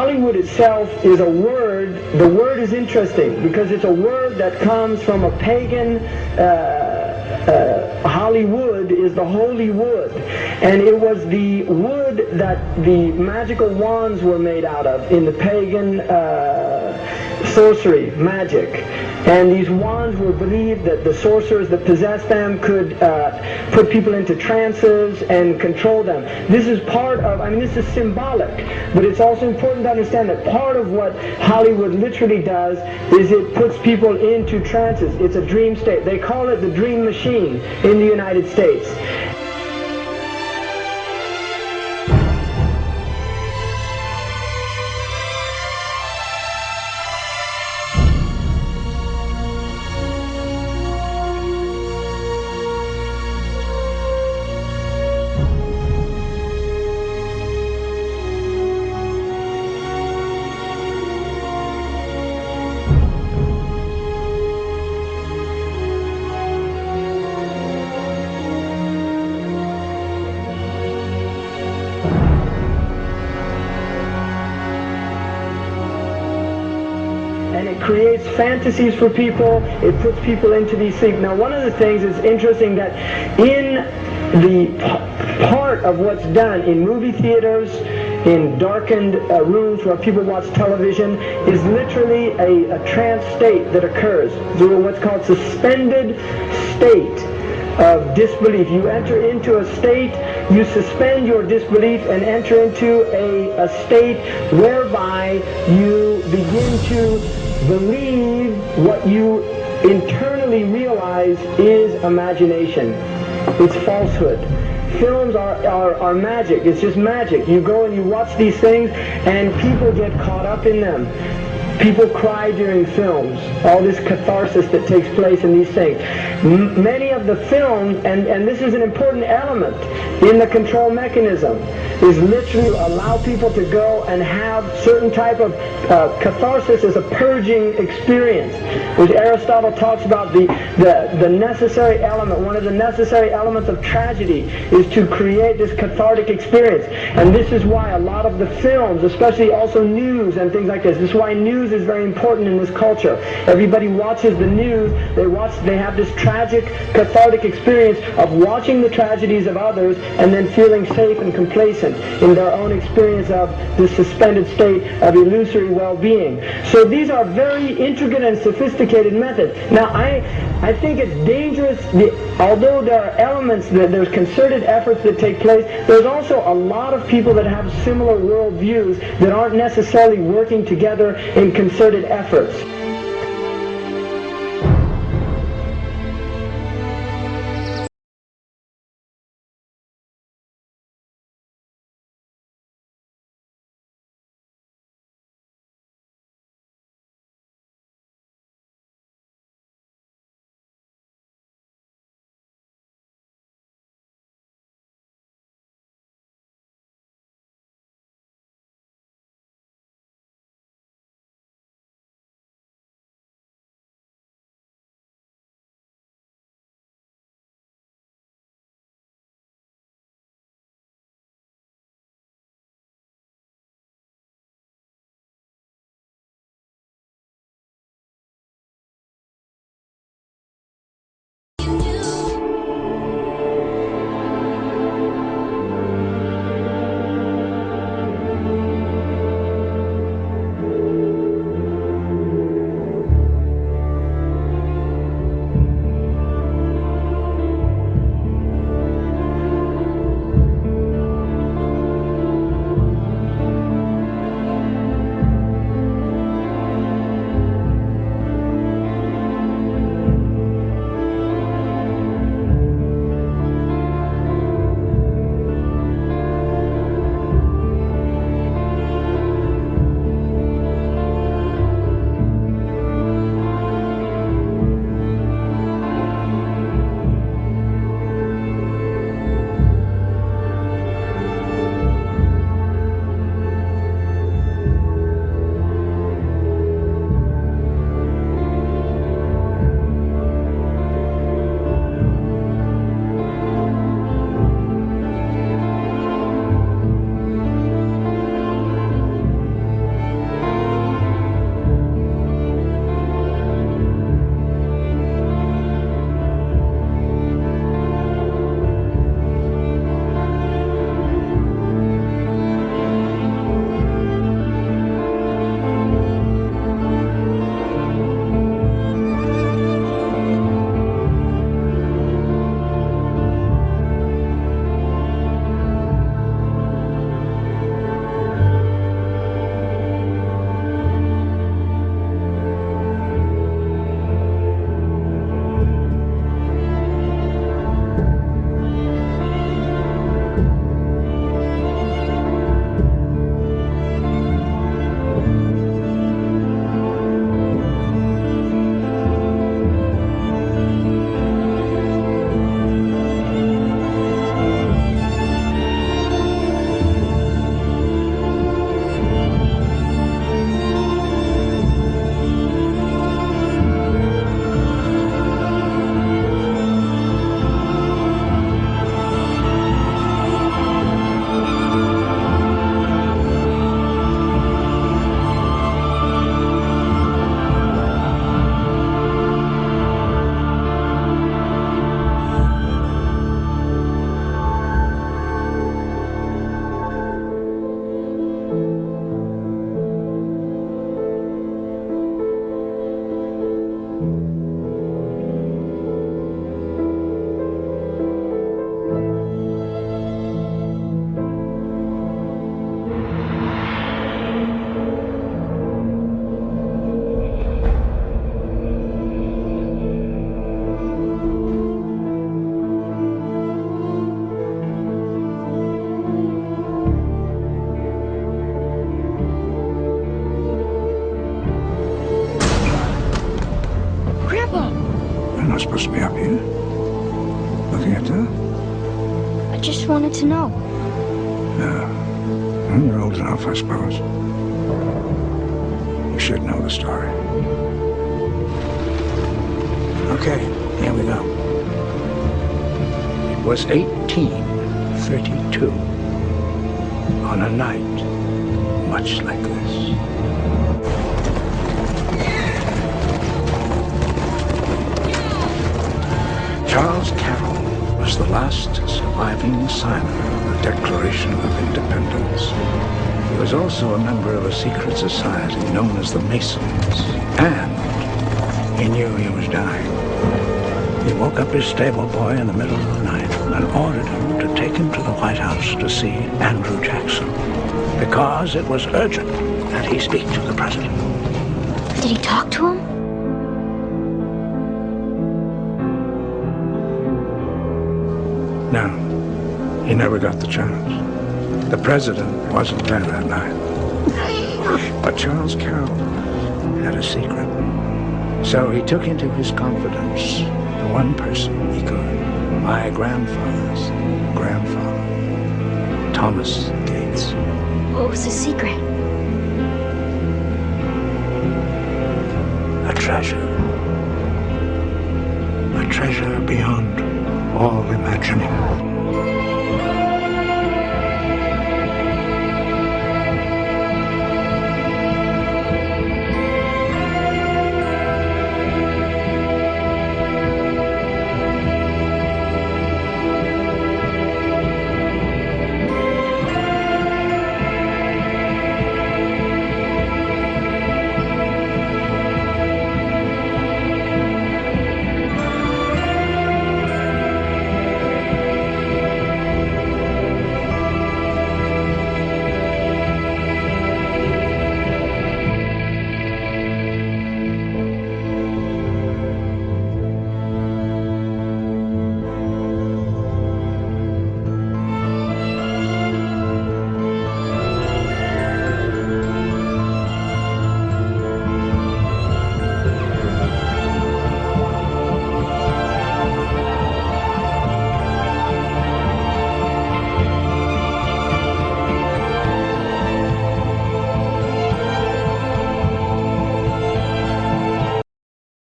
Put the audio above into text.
Hollywood itself is a word. The word is interesting because it's a word that comes from a pagan. Hollywood is the holy wood, and it was the wood that the magical wands were made out of in the pagan sorcery, magic. And these wands were believed that the sorcerers that possessed them could put people into trances and control them. This is part of, this is symbolic, but it's also important to understand that part of what Hollywood literally does is it puts people into trances. It's a dream state. They call it the dream machine in the United States. And it creates fantasies for people. It puts people into these things. Now, one of the things is interesting that in the part of what's done in movie theaters, in darkened rooms where people watch television, is literally a trance state that occurs. What's called suspended state of disbelief. You enter into a state, you suspend your disbelief and enter into a state whereby you begin to believe what you internally realize is imagination. It's falsehood. Films are magic. It's just magic. You go and you watch these things and people get caught up in them. People cry during films, all this catharsis that takes place in these things. Many of the films, and this is an important element in the control mechanism, is literally allow people to go and have certain type of catharsis as a purging experience, which Aristotle talks about the necessary element. One of the necessary elements of tragedy is to create this cathartic experience. And this is why a lot of the films, especially also news and things like this is why news is very important in this culture. Everybody watches the news, they have this tragic, cathartic experience of watching the tragedies of others and then feeling safe and complacent in their own experience of this suspended state of illusory well-being. So these are very intricate and sophisticated methods. Now, I think it's dangerous, although there are elements, there's concerted efforts that take place, there's also a lot of people that have similar worldviews that aren't necessarily working together in concerted efforts. You're not supposed to be up here. Looking at that? I just wanted to know. No. Well, you're old enough, I suppose. You should know the story. Okay, here we go. It was 1832. On a night much like this. Charles Carroll was the last surviving signer of the Declaration of Independence. He was also a member of a secret society known as the Masons, and he knew he was dying. He woke up his stable boy in the middle of the night and ordered him to take him to the White House to see Andrew Jackson, because it was urgent that he speak to the president. Did he talk to him? No, he never got the chance. The president wasn't there that night. But Charles Carroll had a secret. So he took into his confidence the one person he could. My grandfather's grandfather, Thomas Gates. What was the secret? A treasure. A treasure beyond all imagining.